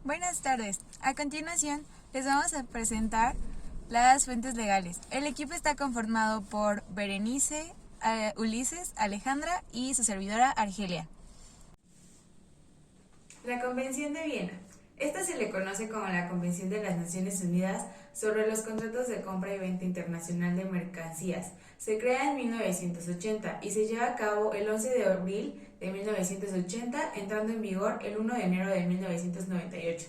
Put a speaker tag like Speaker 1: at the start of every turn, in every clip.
Speaker 1: Buenas tardes. A continuación, les vamos a presentar las fuentes legales. El equipo está conformado por Berenice, Ulises, Alejandra y su servidora Argelia.
Speaker 2: La Convención de Viena. Esta se le conoce como la Convención de las Naciones Unidas sobre los contratos de compra y venta internacional de mercancías. Se crea en 1980 y se lleva a cabo el 11 de abril de 1980, entrando en vigor el 1 de enero de 1998.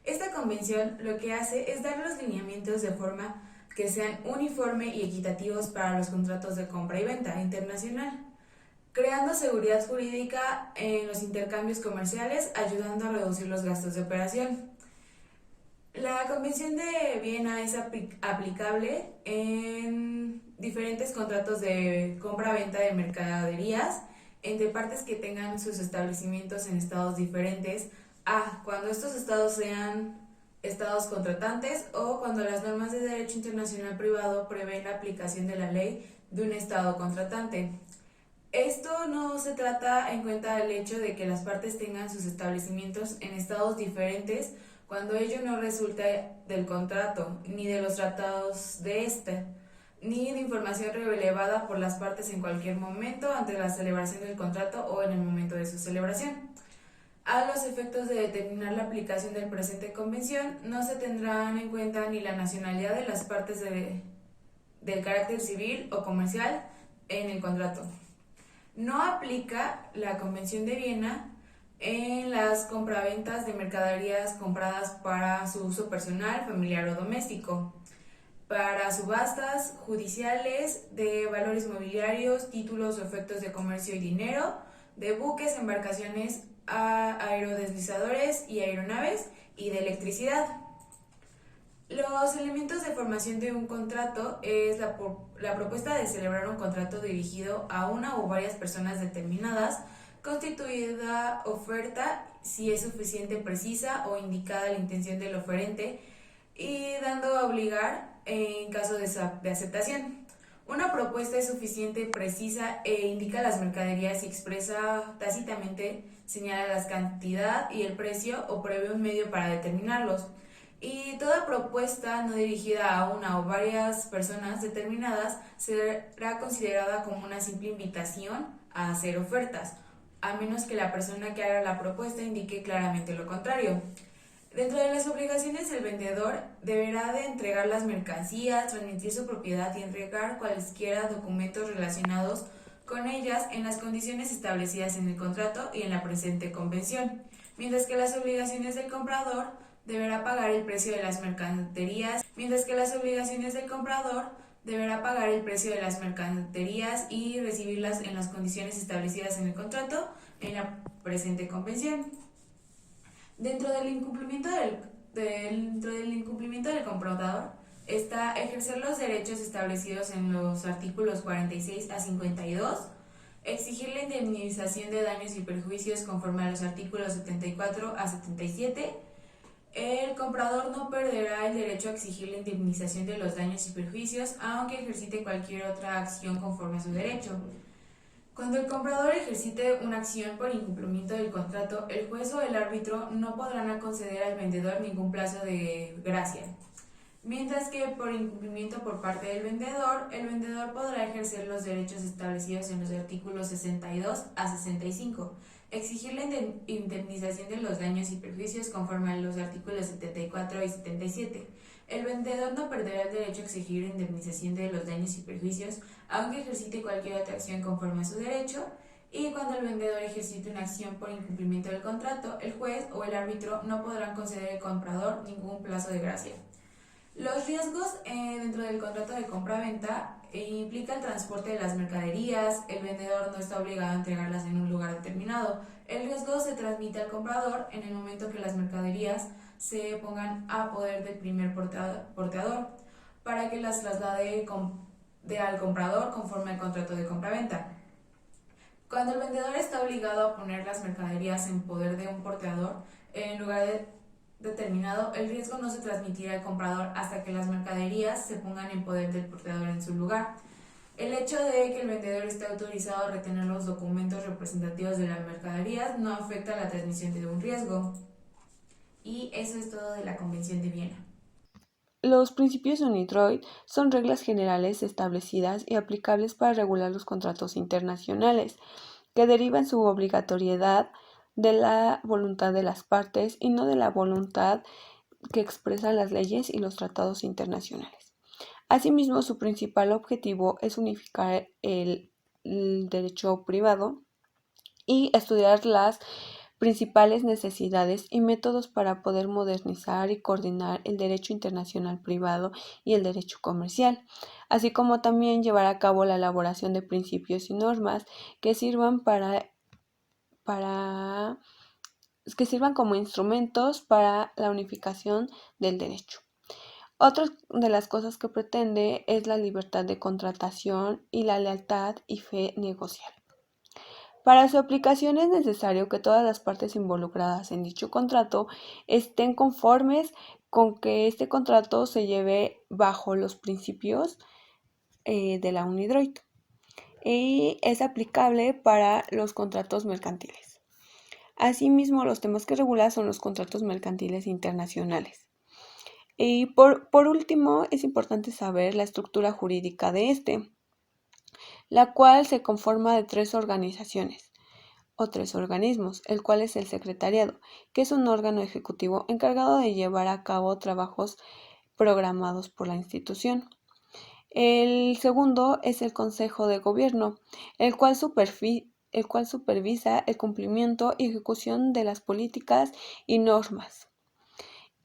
Speaker 2: Esta convención lo que hace es dar los lineamientos de forma que sean uniforme y equitativos para los contratos de compra y venta internacional, creando seguridad jurídica en los intercambios comerciales, ayudando a reducir los gastos de operación. La Convención de Viena es aplicable en diferentes contratos de compra-venta de mercaderías entre partes que tengan sus establecimientos en estados diferentes, cuando estos estados sean estados contratantes o cuando las normas de derecho internacional privado prevén la aplicación de la ley de un estado contratante. Esto no se trata en cuenta del hecho de que las partes tengan sus establecimientos en estados diferentes cuando ello no resulta del contrato, ni de los tratados de este, ni de información relevada por las partes en cualquier momento ante la celebración del contrato o en el momento de su celebración. A los efectos de determinar la aplicación del presente convención, no se tendrán en cuenta ni la nacionalidad de las partes del carácter civil o comercial en el contrato. No aplica la Convención de Viena en las compraventas de mercaderías compradas para su uso personal, familiar o doméstico, para subastas judiciales de valores mobiliarios, títulos o efectos de comercio y dinero, de buques, embarcaciones, aerodeslizadores y aeronaves, y de electricidad. Los elementos de formación de un contrato es la propuesta de celebrar un contrato dirigido a una o varias personas determinadas, constituida oferta si es suficiente, precisa o indicada la intención del oferente y dando a obligar en caso de aceptación. Una propuesta es suficiente, precisa e indica las mercaderías y expresa tácitamente, señala la cantidad y el precio o prevé un medio para determinarlos. Y toda propuesta no dirigida a una o varias personas determinadas será considerada como una simple invitación a hacer ofertas, a menos que la persona que haga la propuesta indique claramente lo contrario. Dentro de las obligaciones, el vendedor deberá de entregar las mercancías, transmitir su propiedad y entregar cualesquiera documentos relacionados con ellas en las condiciones establecidas en el contrato y en la presente convención, mientras que las obligaciones del comprador deberá pagar el precio de las mercaderías, y recibirlas en las condiciones establecidas en el contrato en la presente convención. Dentro del incumplimiento del comprador está ejercer los derechos establecidos en los artículos 46 a 52, exigir la indemnización de daños y perjuicios conforme a los artículos 74 a 77. El comprador no perderá el derecho a exigir la indemnización de los daños y perjuicios, aunque ejercite cualquier otra acción conforme a su derecho. Cuando el comprador ejercite una acción por incumplimiento del contrato, el juez o el árbitro no podrán conceder al vendedor ningún plazo de gracia. Mientras que por incumplimiento por parte del vendedor, el vendedor podrá ejercer los derechos establecidos en los artículos 62 a 65, exigir la indemnización de los daños y perjuicios conforme a los artículos 74 y 77. El vendedor no perderá el derecho a exigir indemnización de los daños y perjuicios, aunque ejercite cualquier otra acción conforme a su derecho, y cuando el vendedor ejercite una acción por incumplimiento del contrato, el juez o el árbitro no podrán conceder al comprador ningún plazo de gracia. Los riesgos dentro del contrato de compra-venta implica el transporte de las mercaderías. El vendedor no está obligado a entregarlas en un lugar determinado. El riesgo se transmite al comprador en el momento que las mercaderías se pongan a poder del primer porteador para que las traslade al comprador conforme al contrato de compra-venta. Cuando el vendedor está obligado a poner las mercaderías en poder de un porteador en lugar determinado, el riesgo no se transmitirá al comprador hasta que las mercaderías se pongan en poder del porteador en su lugar. El hecho de que el vendedor esté autorizado a retener los documentos representativos de las mercaderías no afecta la transmisión de un riesgo. Y eso es todo de la Convención de Viena.
Speaker 3: Los principios UNIDROIT son reglas generales establecidas y aplicables para regular los contratos internacionales, que derivan su obligatoriedad de la voluntad de las partes y no de la voluntad que expresan las leyes y los tratados internacionales. Asimismo, su principal objetivo es unificar el derecho privado y estudiar las principales necesidades y métodos para poder modernizar y coordinar el derecho internacional privado y el derecho comercial, así como también llevar a cabo la elaboración de principios y normas que sirvan que sirvan como instrumentos para la unificación del derecho. Otra de las cosas que pretende es la libertad de contratación y la lealtad y fe negocial. Para su aplicación es necesario que todas las partes involucradas en dicho contrato estén conformes con que este contrato se lleve bajo los principios de la UNIDROIT y es aplicable para los contratos mercantiles. Asimismo, los temas que regula son los contratos mercantiles internacionales. Y por último, es importante saber la estructura jurídica de este, la cual se conforma de tres organizaciones o tres organismos, el cual es el secretariado, que es un órgano ejecutivo encargado de llevar a cabo trabajos programados por la institución. El segundo es el Consejo de Gobierno, el cual supervisa el cumplimiento y ejecución de las políticas y normas.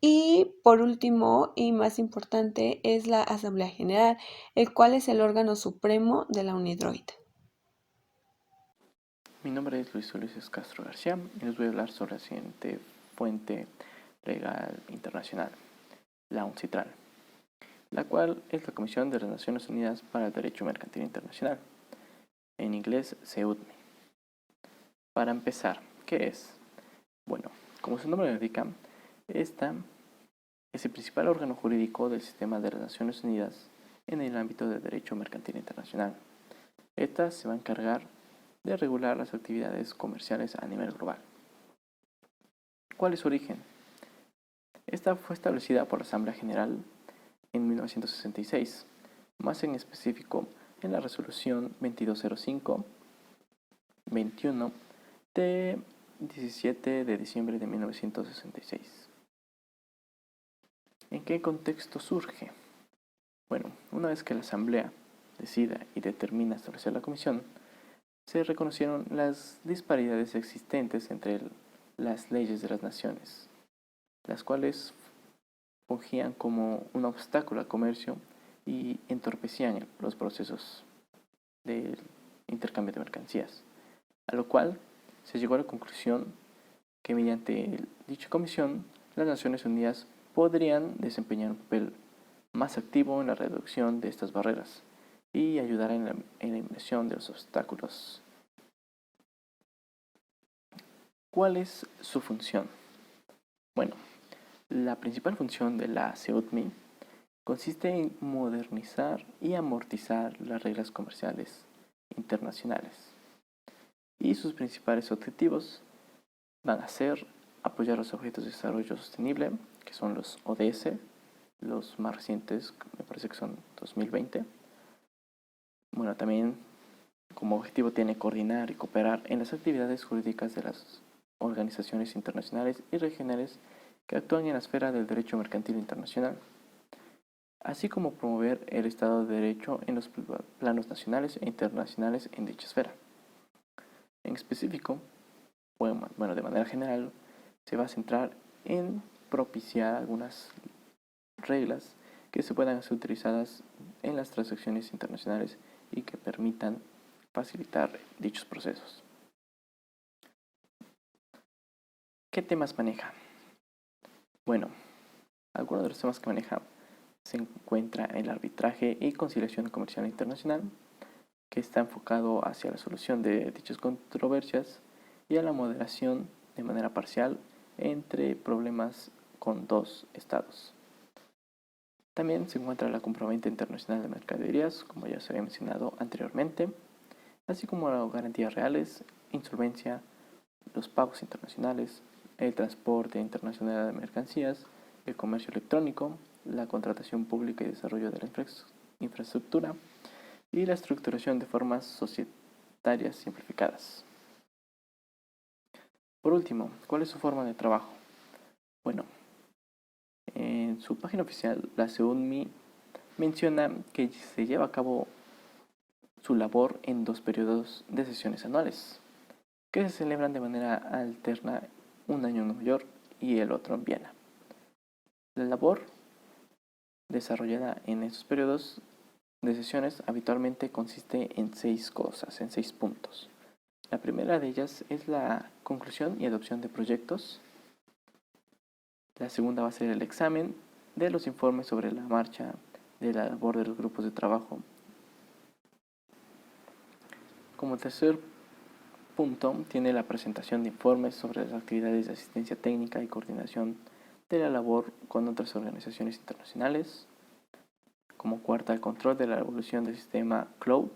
Speaker 3: Y por último, y más importante, es la Asamblea General, el cual es el órgano supremo de la UNIDROIT.
Speaker 4: Mi nombre es Luis Ulises Castro García y les voy a hablar sobre la siguiente fuente legal internacional, la UNCITRAL, la cual es la Comisión de las Naciones Unidas para el Derecho Mercantil Internacional, en inglés CEUDMI. Para empezar, ¿qué es? Bueno, como su nombre lo indica, esta es el principal órgano jurídico del sistema de las Naciones Unidas en el ámbito del derecho mercantil internacional. Esta se va a encargar de regular las actividades comerciales a nivel global. ¿Cuál es su origen? Esta fue establecida por la Asamblea General en 1966, más en específico en la resolución 2205-21 de 17 de diciembre de 1966. ¿En qué contexto surge? Bueno, una vez que la Asamblea decida y determina establecer la comisión, se reconocieron las disparidades existentes entre las leyes de las naciones, las cuales fungían como un obstáculo al comercio y entorpecían los procesos de intercambio de mercancías, a lo cual se llegó a la conclusión que mediante dicha comisión las Naciones Unidas podrían desempeñar un papel más activo en la reducción de estas barreras y ayudar en la eliminación de los obstáculos. ¿Cuál es su función? Bueno, la principal función de la CEUDMI consiste en modernizar y amortizar las reglas comerciales internacionales. Y sus principales objetivos van a ser apoyar los objetivos de desarrollo sostenible, que son los ODS, los más recientes, me parece que son 2020. Bueno, también como objetivo tiene coordinar y cooperar en las actividades jurídicas de las organizaciones internacionales y regionales que actúan en la esfera del derecho mercantil internacional, así como promover el Estado de Derecho en los planos nacionales e internacionales en dicha esfera. En específico, bueno, de manera general, se va a centrar en propiciar algunas reglas que se puedan ser utilizadas en las transacciones internacionales y que permitan facilitar dichos procesos. ¿Qué temas maneja? Bueno, algunos de los temas que maneja se encuentra el arbitraje y conciliación comercial internacional, que está enfocado hacia la solución de dichas controversias y a la moderación de manera parcial entre problemas con dos estados. También se encuentra la compraventa internacional de mercaderías, como ya se había mencionado anteriormente, así como las garantías reales, insolvencia, los pagos internacionales, el transporte internacional de mercancías, el comercio electrónico, la contratación pública y desarrollo de la infraestructura y la estructuración de formas societarias simplificadas. Por último, ¿cuál es su forma de trabajo? Bueno, en su página oficial, la SEUDMI menciona que se lleva a cabo su labor en 2 periodos de sesiones anuales, que se celebran de manera alterna, un año en Nueva York y el otro en Viena. La labor desarrollada en estos periodos de sesiones habitualmente consiste en 6 cosas, en 6 puntos. La primera de ellas es la conclusión y adopción de proyectos. La segunda va a ser el examen de los informes sobre la marcha de la labor de los grupos de trabajo. Como tercer punto, tiene la presentación de informes sobre las actividades de asistencia técnica y coordinación de la labor con otras organizaciones internacionales. Como cuarta, el control de la evolución del sistema Cloud.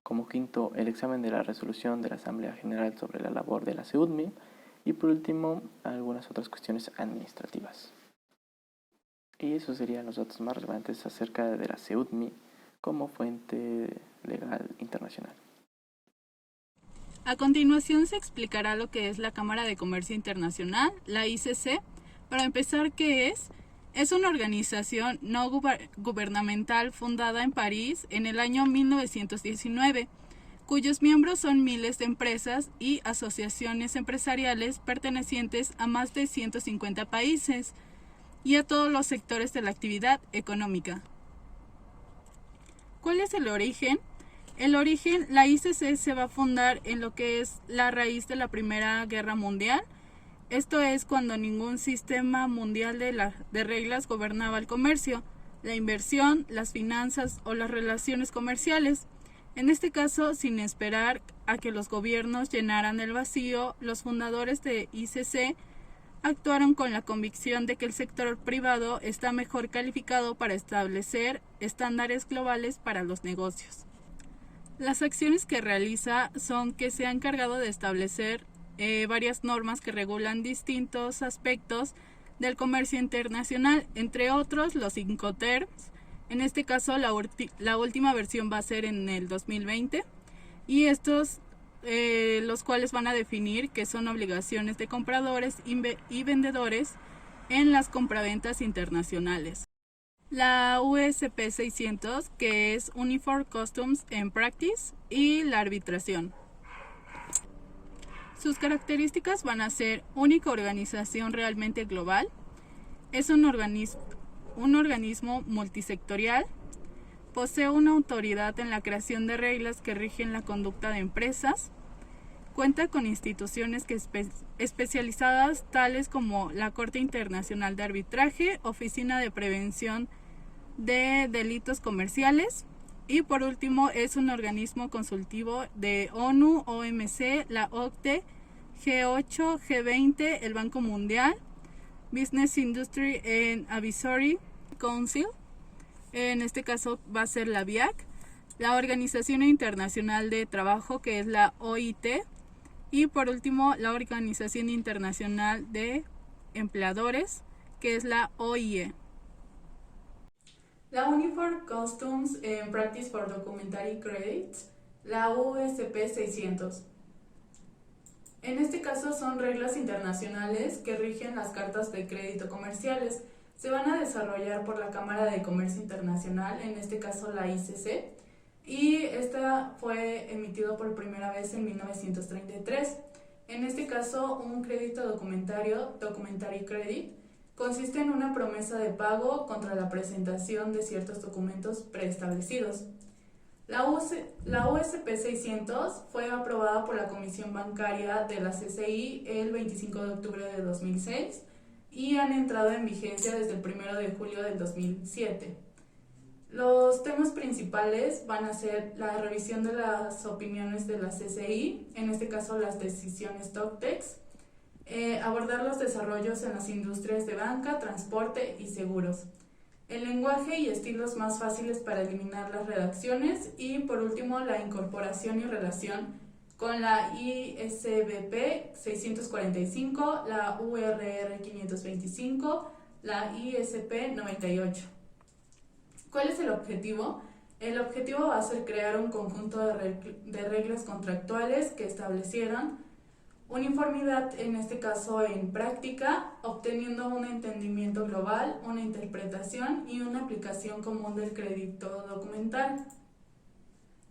Speaker 4: Como quinto, el examen de la resolución de la Asamblea General sobre la labor de la SEUDMI. Y por último, algunas otras cuestiones administrativas. Y esos serían los datos más relevantes acerca de la SEUDMI como fuente legal internacional.
Speaker 5: A continuación se explicará lo que es la Cámara de Comercio Internacional, la ICC. Para empezar, ¿qué es? Es una organización no gubernamental fundada en París en el año 1919, cuyos miembros son miles de empresas y asociaciones empresariales pertenecientes a más de 150 países y a todos los sectores de la actividad económica. ¿Cuál es el origen? El origen, la ICC se va a fundar en lo que es la raíz de la Primera Guerra Mundial. Esto es cuando ningún sistema mundial de reglas gobernaba el comercio, la inversión, las finanzas o las relaciones comerciales. En este caso, sin esperar a que los gobiernos llenaran el vacío, los fundadores de ICC actuaron con la convicción de que el sector privado está mejor calificado para establecer estándares globales para los negocios. Las acciones que realiza son que se ha encargado de establecer varias normas que regulan distintos aspectos del comercio internacional, entre otros los Incoterms. En este caso la última versión va a ser en el 2020 y estos los cuales van a definir qué son obligaciones de compradores y vendedores en las compraventas internacionales. La USP 600, que es Uniform Customs and Practice, y la arbitración. Sus características van a ser única organización realmente global, es un organismo multisectorial, posee una autoridad en la creación de reglas que rigen la conducta de empresas, cuenta con instituciones especializadas tales como la Corte Internacional de Arbitraje, Oficina de Prevención de Delitos Comerciales y por último es un organismo consultivo de ONU, OMC, la OCDE, G8, G20, el Banco Mundial, Business Industry and Advisory Council, en este caso va a ser la BIAC, la Organización Internacional de Trabajo, que es la OIT, y por último la Organización Internacional de Empleadores, que es la OIE. La Uniform Customs and Practice for Documentary Credits, la USP 600. En este caso son reglas internacionales que rigen las cartas de crédito comerciales. Se van a desarrollar por la Cámara de Comercio Internacional, en este caso la ICC, y esta fue emitido por primera vez en 1933. En este caso, un crédito documentario, Documentary Credit, consiste en una promesa de pago contra la presentación de ciertos documentos preestablecidos. La USP 600 fue aprobada por la Comisión Bancaria de la CCI el 25 de octubre de 2006 y han entrado en vigencia desde el 1 de julio del 2007. Los temas principales van a ser la revisión de las opiniones de la CCI, en este caso las decisiones TOCTEX, abordar los desarrollos en las industrias de banca, transporte y seguros, el lenguaje y estilos más fáciles para eliminar las redacciones y por último la incorporación y relación con la ISBP 645, la URR 525, la ISP 98. ¿Cuál es el objetivo? El objetivo va a ser crear un conjunto de reglas contractuales que establecieran uniformidad, en este caso en práctica, obteniendo un entendimiento global, una interpretación y una aplicación común del crédito documental.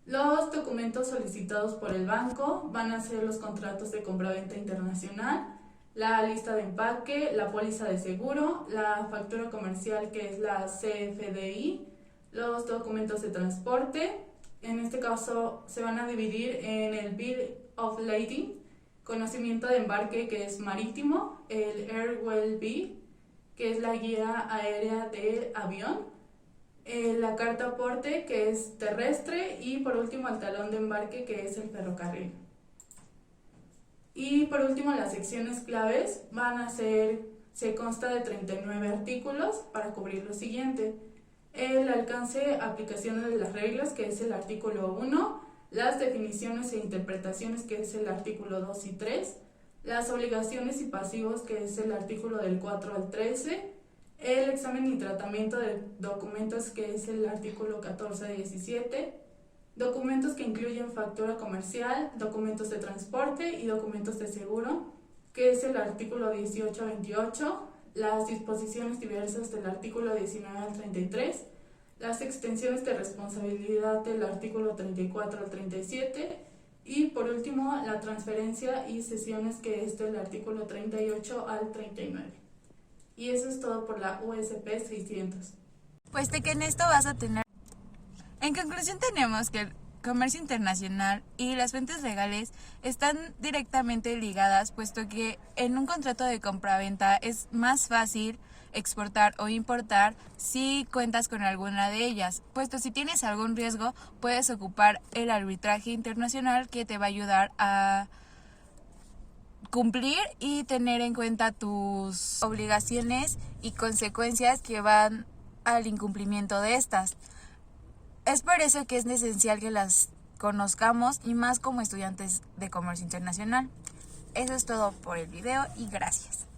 Speaker 5: Los documentos solicitados por el banco van a ser los contratos de compraventa internacional, la lista de empaque, la póliza de seguro, la factura comercial que es la CFDI, los documentos de transporte. En este caso se van a dividir en el Bill of Lading, conocimiento de embarque que es marítimo, el Airwell Bill que es la guía aérea del avión, la carta aporte que es terrestre y por último el talón de embarque que es el ferrocarril. Y por último las secciones claves van a ser, se consta de 39 artículos para cubrir lo siguiente: el alcance, aplicaciones de las reglas que es el artículo 1, las definiciones e interpretaciones que es el artículo 2 y 3, las obligaciones y pasivos que es el artículo del 4 al 13, el examen y tratamiento de documentos que es el artículo 14 a 17, documentos que incluyen factura comercial, documentos de transporte y documentos de seguro, que es el artículo 18 a 28, las disposiciones diversas del artículo 19 al 33, las extensiones de responsabilidad del artículo 34 al 37 y por último la transferencia y cesiones que es del artículo 38 al 39. Y eso es todo por la USP 600.
Speaker 1: Pues de que en esto vas a tener... En conclusión tenemos que el comercio internacional y las fuentes legales están directamente ligadas, puesto que en un contrato de compraventa es más fácil exportar o importar si cuentas con alguna de ellas, puesto si tienes algún riesgo puedes ocupar el arbitraje internacional que te va a ayudar a cumplir y tener en cuenta tus obligaciones y consecuencias que van al incumplimiento de estas. Es por eso que es esencial que las conozcamos y más como estudiantes de comercio internacional. Eso es todo por el video y gracias.